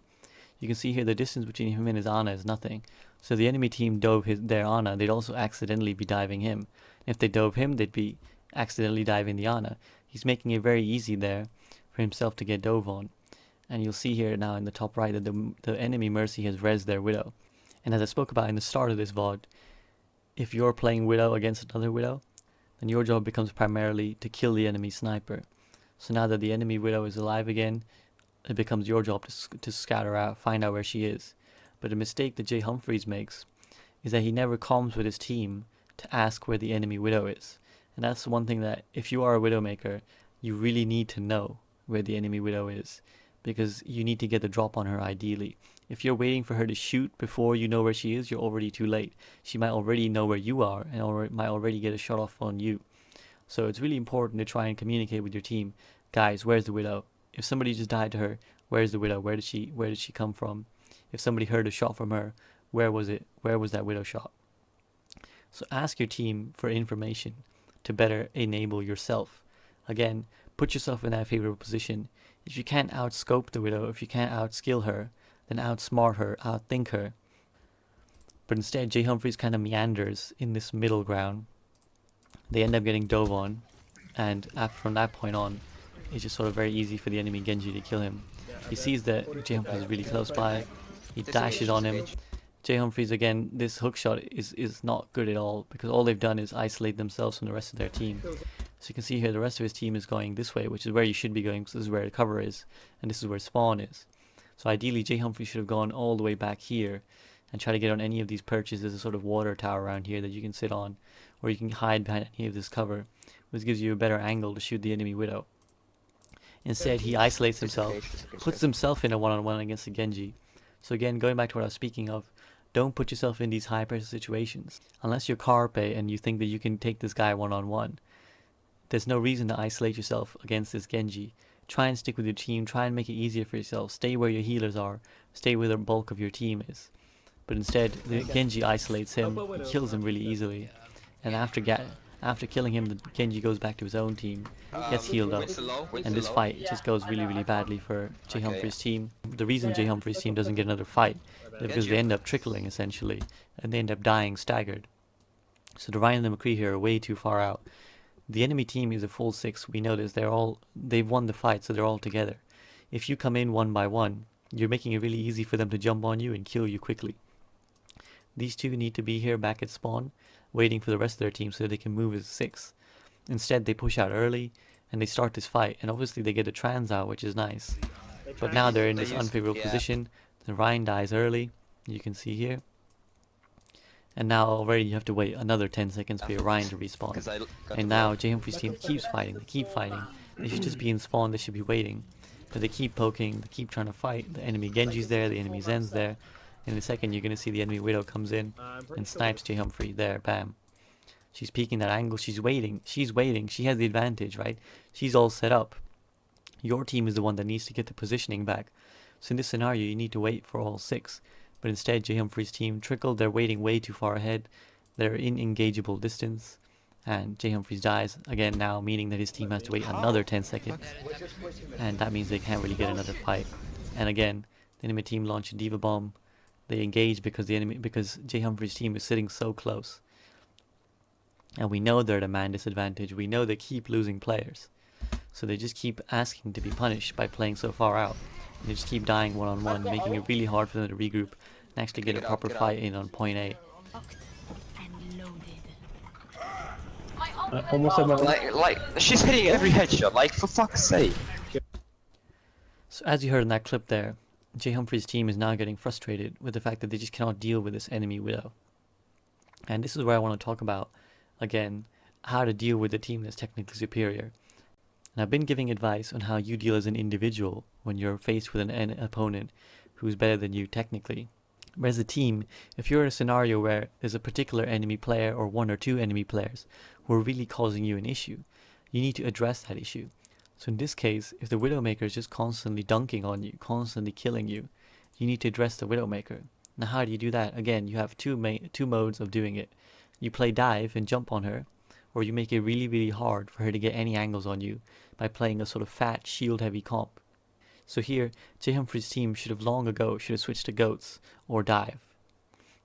You can see here the distance between him and his Ana is nothing. So the enemy team dove their Ana, they'd also accidentally be diving him. If they dove him, they'd be accidentally diving the Ana. He's making it very easy there for himself to get dove on. And you'll see here now in the top right that the enemy Mercy has rezzed their Widow. And as I spoke about in the start of this VOD, if you're playing Widow against another Widow, then your job becomes primarily to kill the enemy sniper. So now that the enemy Widow is alive again, it becomes your job to scatter out, find out where she is. But a mistake that JHumphreys makes is that he never comms with his team to ask where the enemy Widow is. And that's one thing that, if you are a Widowmaker, you really need to know where the enemy Widow is. Because you need to get the drop on her ideally. If you're waiting for her to shoot before you know where she is, you're already too late. She might already know where you are and might already get a shot off on you. So it's really important to try and communicate with your team. Guys, where's the Widow? If somebody just died to her, where's the Widow? Where did she come from? If somebody heard a shot from her, where was it? Where was that Widow shot? So ask your team for information to better enable yourself. Again, put yourself in that favorable position. If you can't outscope the Widow, if you can't outskill her, then outsmart her, outthink her. But instead, JHumphreys kind of meanders in this middle ground. They end up getting dove on, and from that point on, it's just sort of very easy for the enemy Genji to kill him. He sees that JHumphreys is really close by, he dashes on him. JHumphreys, again, this hookshot is not good at all, because all they've done is isolate themselves from the rest of their team. So you can see here the rest of his team is going this way, which is where you should be going, because this is where the cover is, and this is where spawn is. So ideally, JHumphreys should have gone all the way back here, and try to get on any of these perches. There's a sort of water tower around here that you can sit on, or you can hide behind any of this cover, which gives you a better angle to shoot the enemy Widow. Instead, he isolates himself, puts himself in a one-on-one against the Genji. So again, going back to what I was speaking of, don't put yourself in these high-pressure situations. Unless you're Carpe and you think that you can take this guy one-on-one, there's no reason to isolate yourself against this Genji. Try and stick with your team, try and make it easier for yourself, stay where your healers are, stay where the bulk of your team is. But instead, the Genji isolates him, kills him really easily, and after killing him, the Genji goes back to his own team, gets healed up, and this fight just goes really, really badly for JHumphreys' team. The reason JHumphreys' team doesn't get another fight is because they end up trickling, essentially, and they end up dying staggered. So the Ryan and the McCree here are way too far out. The enemy team is a full 6, we know this, they've won the fight, so they're all together. If you come in one by one, you're making it really easy for them to jump on you and kill you quickly. These two need to be here back at spawn, waiting for the rest of their team so that they can move as 6. Instead, they push out early, and they start this fight, and obviously they get a trans out, which is nice. But now they're in this unfavorable position. The Ryan dies early, you can see here. And now already you have to wait another 10 seconds for your Ryan to respawn. And now JHumphreys' team keeps fighting, they keep fighting. They should just be in spawn, they should be waiting. But they keep poking, they keep trying to fight. The enemy Genji's there, the enemy Zen's there. In a second you're going to see the enemy Widow comes in and snipes JHumphrey. There, bam. She's peeking that angle, she's waiting, she has the advantage, right? She's all set up. Your team is the one that needs to get the positioning back. So in this scenario you need to wait for all 6. But instead, JHumphreys' team trickled, they're waiting way too far ahead. They're in engageable distance. and JHumphreys dies again now, meaning that his team has to wait another 10 seconds, and that means they can't really get another fight. And again, the enemy team launch a Diva Bomb. They engage because JHumphreys' team is sitting so close. And we know they're at a man disadvantage. We know they keep losing players. So they just keep asking to be punished by playing so far out. And they just keep dying one-on-one, making it really hard for them to regroup and actually get a proper fight in on point A. I almost had my Like, she's hitting every headshot, like, for fuck's sake. So as you heard in that clip there, JHumphreys' team is now getting frustrated with the fact that they just cannot deal with this enemy Widow. And this is where I want to talk about, again, how to deal with a team that's technically superior. And I've been giving advice on how you deal as an individual when you're faced with an opponent who's better than you technically. But as a team, if you're in a scenario where there's a particular enemy player or one or two enemy players who are really causing you an issue, you need to address that issue. So in this case, if the Widowmaker is just constantly dunking on you, constantly killing you, you need to address the Widowmaker. Now how do you do that? Again, you have two modes of doing it. You play dive and jump on her, or you make it really, really hard for her to get any angles on you by playing a sort of fat, shield-heavy comp. So here, JHumphreys' team should have long ago switched to goats or dive.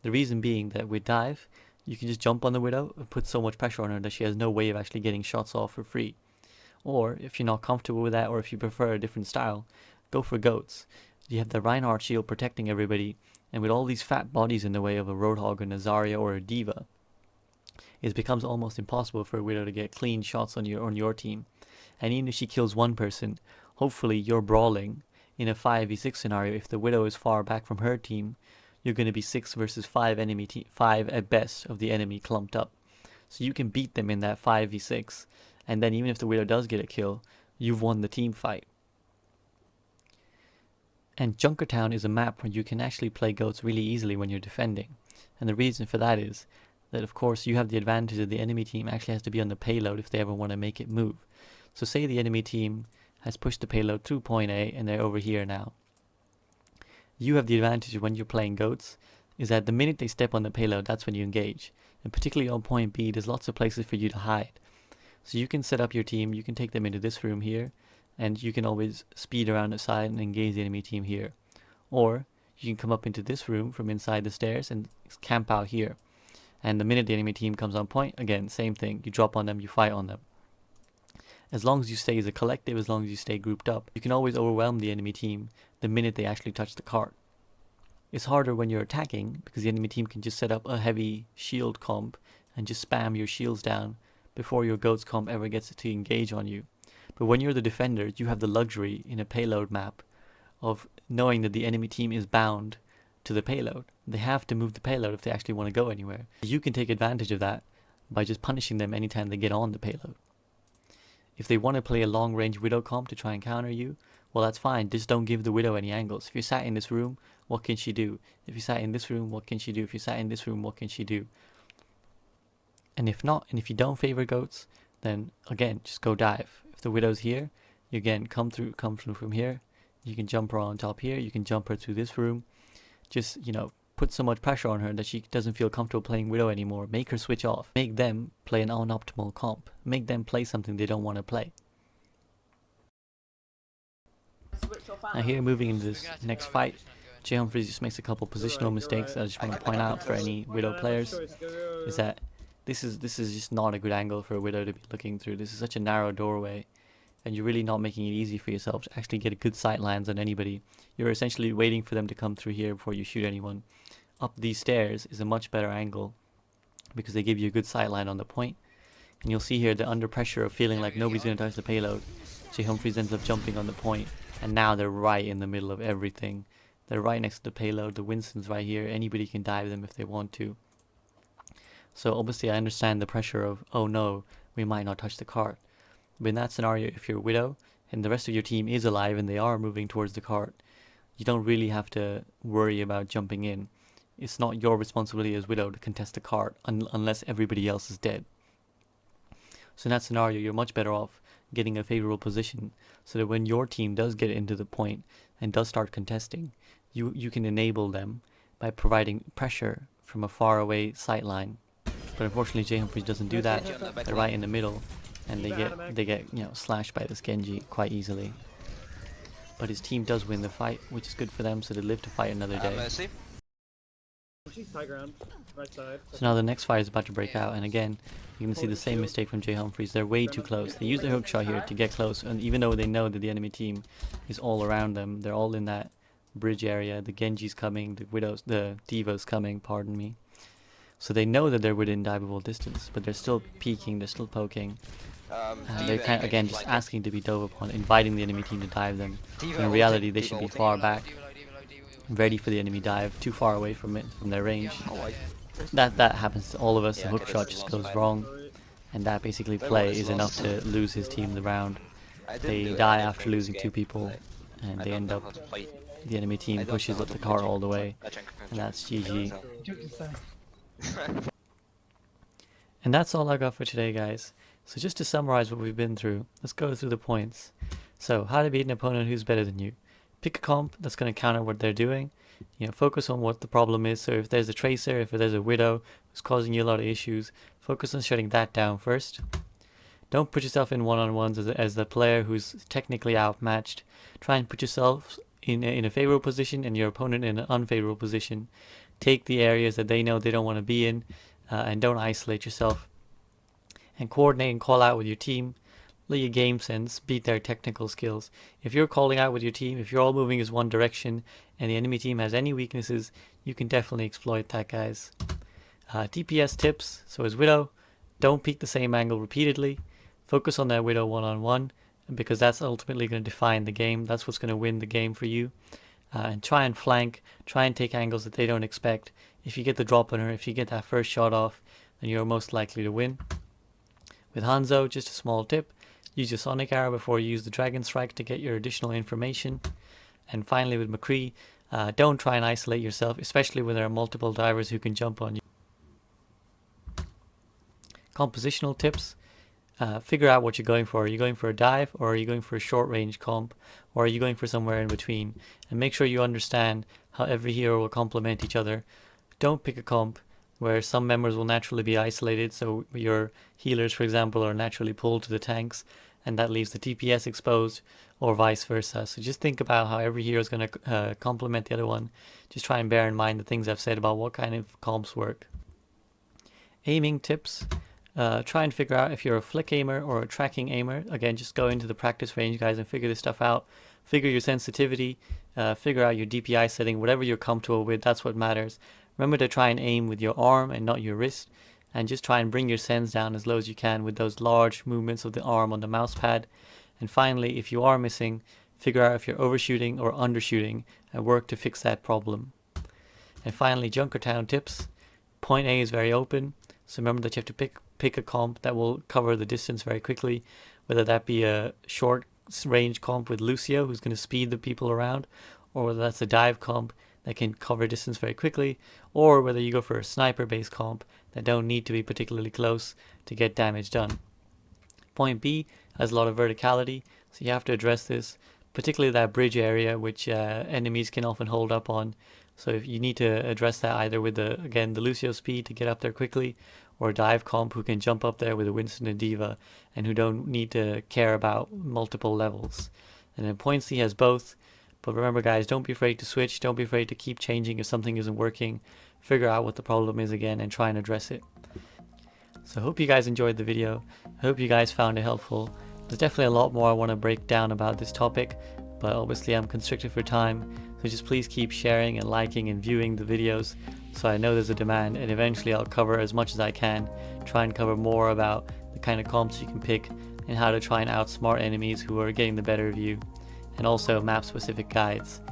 The reason being that with dive, you can just jump on the Widow and put so much pressure on her that she has no way of actually getting shots off for free. Or, if you're not comfortable with that, or if you prefer a different style, go for goats. You have the Reinhardt shield protecting everybody, and with all these fat bodies in the way of a Roadhog, a Zarya, or a Diva, it becomes almost impossible for a Widow to get clean shots on your team. And even if she kills one person, hopefully you're brawling in a 5v6 scenario. If the Widow is far back from her team, you're going to be 6 versus 5 5 at best of the enemy clumped up. So you can beat them in that 5v6, and then even if the Widow does get a kill, you've won the team fight. And Junkertown is a map where you can actually play goats really easily when you're defending. And the reason for that is that, of course, you have the advantage that the enemy team actually has to be on the payload if they ever want to make it move. So say the enemy team has pushed the payload through point A and they're over here now. You have the advantage when you're playing goats is that the minute they step on the payload, that's when you engage. And particularly on point B, there's lots of places for you to hide. So you can set up your team, you can take them into this room here, and you can always speed around the side and engage the enemy team here. Or you can come up into this room from inside the stairs and camp out here. And the minute the enemy team comes on point, again, same thing. You drop on them, you fight on them. As long as you stay as a collective, as long as you stay grouped up, you can always overwhelm the enemy team the minute they actually touch the cart. It's harder when you're attacking because the enemy team can just set up a heavy shield comp and just spam your shields down before your goats comp ever gets to engage on you. But when you're the defender, you have the luxury in a payload map of knowing that the enemy team is bound to the payload. They have to move the payload if they actually want to go anywhere. You can take advantage of that by just punishing them anytime they get on the payload. If they want to play a long range Widow comp to try and counter you, well, that's fine. Just don't give the Widow any angles. If you're sat in this room, what can she do? If you sat in this room, what can she do? If you sat in this room, what can she do? And if not, and if you don't favor goats, then again, just go dive. If the Widow's here, you again come through from here. You can jump her on top here. You can jump her through this room. Just, put so much pressure on her that she doesn't feel comfortable playing Widow anymore. Make her switch off. Make them play an unoptimal comp. Make them play something they don't want to play. Now here, moving into this next fight, JHumphreys just makes a couple positional mistakes that I just want to point out for any Widow players, is that this is just not a good angle for a Widow to be looking through. This is such a narrow doorway, and you're really not making it easy for yourself to actually get a good sight lines on anybody. You're essentially waiting for them to come through here before you shoot anyone. Up these stairs is a much better angle because they give you a good sight line on the point. And you'll see here that under pressure of feeling like nobody's going to touch the payload, JHumphreys ends up jumping on the point, and now they're right in the middle of everything. They're right next to the payload. The Winston's right here. Anybody can dive them if they want to. So obviously I understand the pressure of, oh no, we might not touch the cart. But in that scenario, if you're a Widow and the rest of your team is alive and they are moving towards the cart, you don't really have to worry about jumping in. It's not your responsibility as Widow to contest the cart unless everybody else is dead. So in that scenario, you're much better off getting a favorable position so that when your team does get into the point and does start contesting, you can enable them by providing pressure from a far away sight line. but unfortunately JHumphreys doesn't do that. They're right in the middle, and they get you know, slashed by this Genji quite easily. But his team does win the fight, which is good for them, so they live to fight another day. Mercy. She's high ground, right side. So now the next fight is about to break out, and again, you can see the same mistake from JHumphreys. They're way too close. They use their hook shot here to get close, and even though they know that the enemy team is all around them, they're all in that bridge area. The Genji's coming, the D.Va's coming, pardon me. So they know that they're within diveable distance, but they're still peeking, they're still poking. They're kind of, again, just asking to be dove upon, inviting the enemy team to dive them. In reality, they should be far back, ready for the enemy dive, too far away from it, from their range. That happens to all of us. The hook shot just goes wrong, and that basically play is enough to lose his team the round. They die after losing 2 people, and they end up, the enemy team pushes up the car all the way, and that's GG. And that's all I got for today, guys. So just to summarize what we've been through, let's go through the points. So how to beat an opponent who's better than you. Pick a comp that's going to counter what they're doing. You know, focus on what the problem is. So if there's a Tracer, if there's a Widow who's causing you a lot of issues, focus on shutting that down first. Don't put yourself in one-on-ones as the player who's technically outmatched. Try and put yourself in a favorable position and your opponent in an unfavorable position. Take the areas that they know they don't want to be in, and don't isolate yourself. And coordinate and call out with your team. Let your game sense beat their technical skills. If you're calling out with your team, if you're all moving as one direction and the enemy team has any weaknesses, you can definitely exploit that, guys. DPS tips. So as Widow, don't peek the same angle repeatedly. Focus on that Widow one-on-one, because that's ultimately going to define the game. That's what's going to win the game for you. And try and flank, try and take angles that they don't expect. If you get the drop on her, if you get that first shot off, then you're most likely to win. With Hanzo, just a small tip, use your Sonic Arrow before you use the Dragon Strike to get your additional information. And finally with Mcree, don't try and isolate yourself, especially when there are multiple divers who can jump on you. Compositional tips, figure out what you're going for. Are you going for a dive, or are you going for a short range comp, or are you going for somewhere in between? And make sure you understand how every hero will complement each other. Don't pick a comp where some members will naturally be isolated, so your healers, for example, are naturally pulled to the tanks, and that leaves the DPS exposed, or vice versa. So just think about how every hero is going to complement the other one. Just try and bear in mind the things I've said about what kind of comps work. Aiming tips. Try and figure out if you're a flick aimer or a tracking aimer. Again, just go into the practice range, guys, and figure this stuff out. Figure your sensitivity, figure out your DPI setting, whatever you're comfortable with, that's what matters. Remember to try and aim with your arm and not your wrist, and just try and bring your sens down as low as you can with those large movements of the arm on the mouse pad. And finally, if you are missing, figure out if you're overshooting or undershooting and work to fix that problem. And finally, Junkertown tips. Point A is very open, so remember that you have to pick a comp that will cover the distance very quickly, whether that be a short range comp with Lucio, who's going to speed the people around, or whether that's a dive comp that can cover distance very quickly, or whether you go for a sniper based comp that don't need to be particularly close to get damage done. Point B has a lot of verticality, so you have to address this, particularly that bridge area which enemies can often hold up on. So if you need to address that either with the Lucio speed to get up there quickly, or a dive comp who can jump up there with a Winston and D.Va and who don't need to care about multiple levels. And then point C has both. But remember, guys, don't be afraid to switch. Don't be afraid to keep changing if something isn't working. Figure out what the problem is again and try and address it. So I hope you guys enjoyed the video. I hope you guys found it helpful. There's definitely a lot more I want to break down about this topic, but obviously I'm constricted for time. So just please keep sharing and liking and viewing the videos, so I know there's a demand, and eventually I'll cover as much as I can. Try and cover more about the kind of comps you can pick and how to try and outsmart enemies who are getting the better of you, and also map specific guides.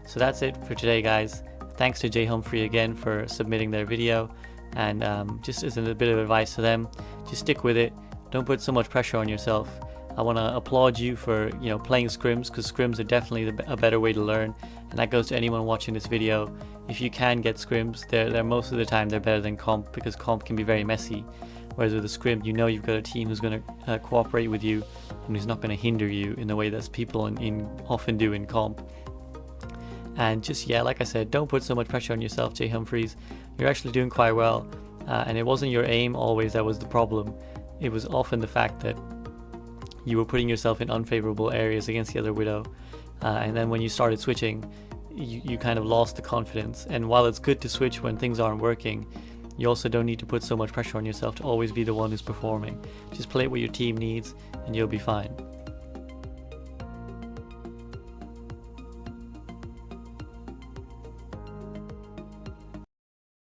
So that's it for today, guys. Thanks to JHumphrey again for submitting their video, and just as a bit of advice to them, just stick with it. Don't put so much pressure on yourself. I want to applaud you for playing scrims, because scrims are definitely a better way to learn, and that goes to anyone watching this video. If you can get scrims, they're most of the time they're better than comp, because comp can be very messy. Whereas with a scrim, you've got a team who's going to cooperate with you and who's not going to hinder you in the way that people often do in comp. And just, like I said, don't put so much pressure on yourself, JHumphreys. You're actually doing quite well. And it wasn't your aim always that was the problem. It was often the fact that you were putting yourself in unfavorable areas against the other Widow. And then when you started switching, you kind of lost the confidence. And while it's good to switch when things aren't working, you also don't need to put so much pressure on yourself to always be the one who's performing. Just play what your team needs and you'll be fine.